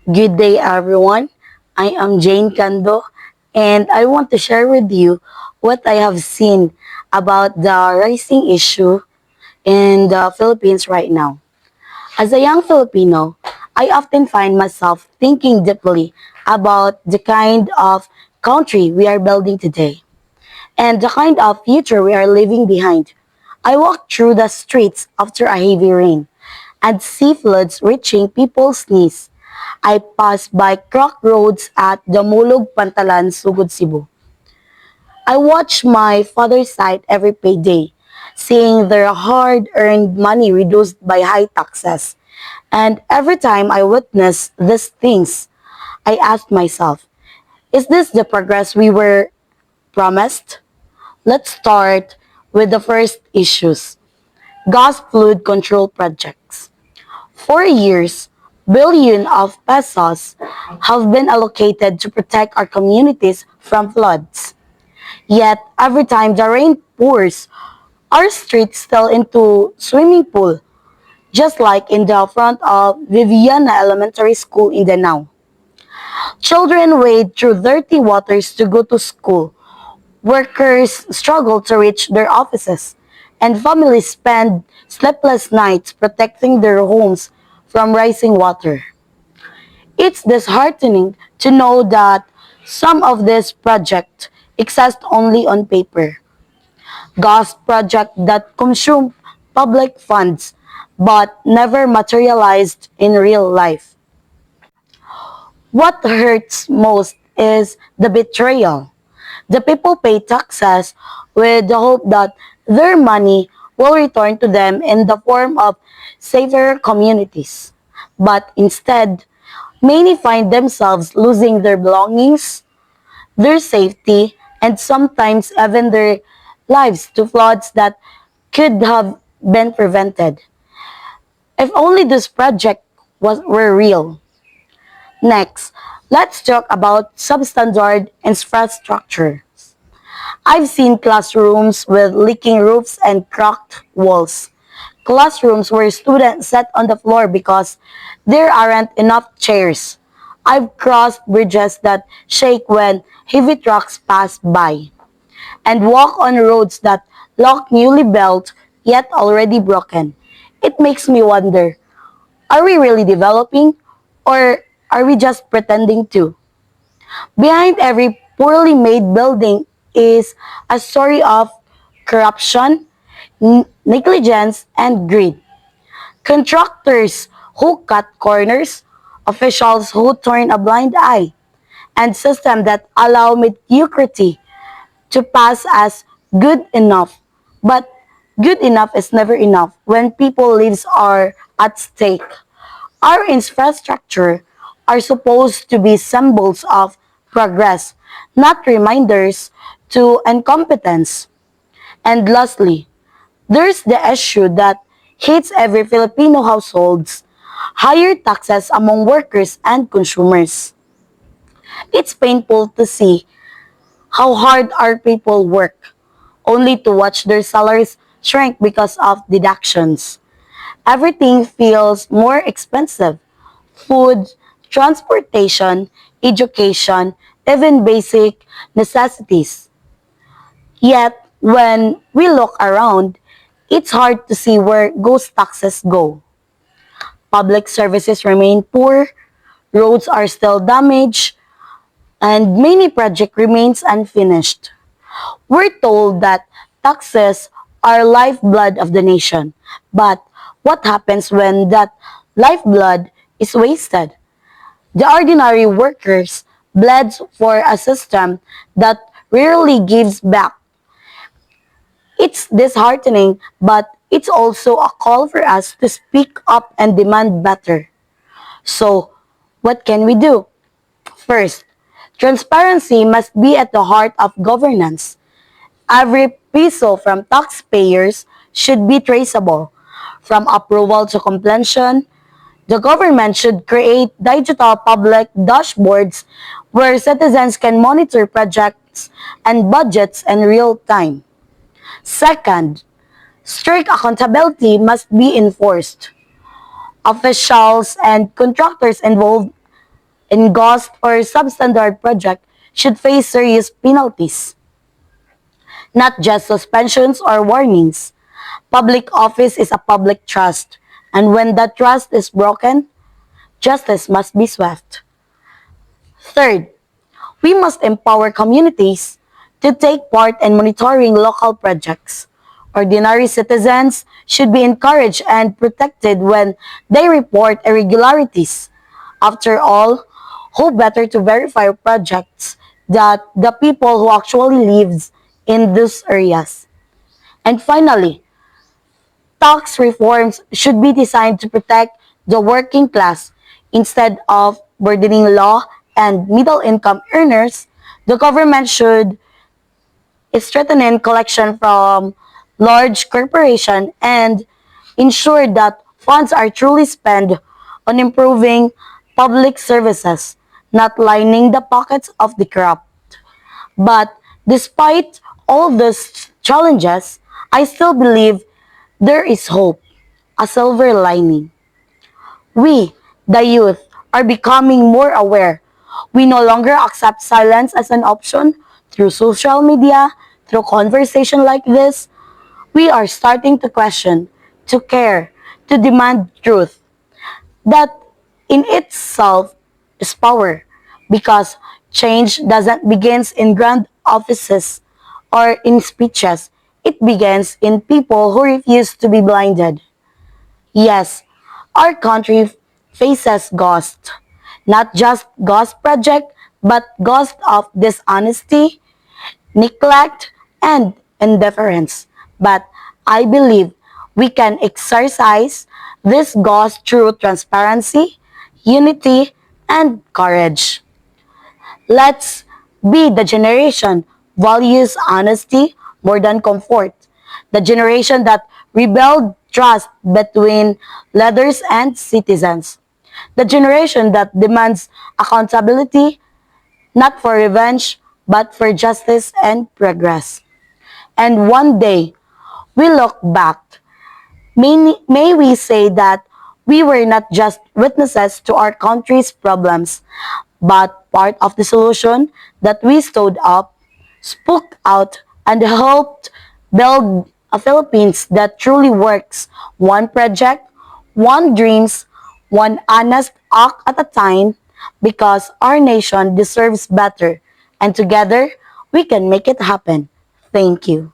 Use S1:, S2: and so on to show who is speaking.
S1: Good day, everyone. I am Jane Kando, and I want to share with you what I have seen about the rising issue in the Philippines right now. As a young Filipino, I often find myself thinking deeply about the kind of country we are building today and the kind of future we are leaving behind. I walk through the streets after a heavy rain and see floods reaching people's knees. I pass by crooked roads at Damulog, Pantalan, Sugod, Cebu. I watch my father's side every payday, seeing their hard-earned money reduced by high taxes. And every time I witness these things, I ask myself, is this the progress we were promised? Let's start with the first issues. Gas flood control projects. For years, billions of pesos have been allocated to protect our communities from floods. Yet, every time the rain pours, our streets spill into swimming pool, just like in the front of Viviana Elementary School in Danao. Children wade through dirty waters to go to school. Workers struggle to reach their offices, and families spend sleepless nights protecting their homes from rising water. It's disheartening to know that some of these projects exist only on paper. Ghost projects that consume public funds but never materialized in real life. What hurts most is the betrayal. The people pay taxes with the hope that their money will return to them in the form of safer communities. But instead, many find themselves losing their belongings, their safety, and sometimes even their lives to floods that could have been prevented. If only this project were real. Next, let's talk about substandard infrastructure. I've seen classrooms with leaking roofs and cracked walls. Classrooms where students sat on the floor because there aren't enough chairs. I've crossed bridges that shake when heavy trucks pass by, and walk on roads that look newly built yet already broken. It makes me wonder, are we really developing or are we just pretending to? Behind every poorly made building is a story of corruption, negligence, and greed. Contractors who cut corners, officials who turn a blind eye, and systems that allow mediocrity to pass as good enough. But good enough is never enough when people's lives are at stake. Our infrastructure are supposed to be symbols of progress, not reminders to incompetence. And lastly, there's the issue that hits every Filipino households, higher taxes among workers and consumers. It's painful to see how hard our people work, only to watch their salaries shrink because of deductions. Everything feels more expensive: food, transportation, education, even basic necessities. Yet, when we look around, it's hard to see where ghost taxes go. Public services remain poor, roads are still damaged, and many project remains unfinished. We're told that taxes are lifeblood of the nation, but what happens when that lifeblood is wasted? The ordinary workers bled for a system that rarely gives back. It's disheartening, but it's also a call for us to speak up and demand better. So, what can we do? First, transparency must be at the heart of governance. Every peso from taxpayers should be traceable. From approval to completion, the government should create digital public dashboards where citizens can monitor projects and budgets in real time. Second, strict accountability must be enforced. Officials and contractors involved and ghost or substandard project should face serious penalties, not just suspensions or warnings. Public office is a public trust, and when that trust is broken, justice must be swift. Third, we must empower communities to take part in monitoring local projects. Ordinary citizens should be encouraged and protected when they report irregularities. After all, who better to verify projects that the people who actually lives in these areas? And finally, tax reforms should be designed to protect the working class instead of burdening low and middle income earners. The government should strengthen collection from large corporations and ensure that funds are truly spent on improving public services, not lining the pockets of the corrupt. But despite all these challenges, I still believe there is hope, a silver lining. We, the youth, are becoming more aware. We no longer accept silence as an option through social media, through conversation like this. We are starting to question, to care, to demand truth. That in itself is power because change doesn't begin in grand offices or in speeches. It begins in people who refuse to be blinded. Yes, our country faces ghosts. Not just ghost project, but ghost of dishonesty, neglect, and indifference. But I believe we can exercise this ghost through transparency, unity, and courage. Let's be the generation values honesty more than comfort. The generation that rebuild trust between leaders and citizens. The generation that demands accountability not for revenge but for justice and progress. And one day we look back, may we say that we were not just witnesses to our country's problems, but part of the solution, that we stood up, spoke out, and helped build a Philippines that truly works, one project, one dreams, one honest act at a time, because our nation deserves better, and together we can make it happen. Thank you.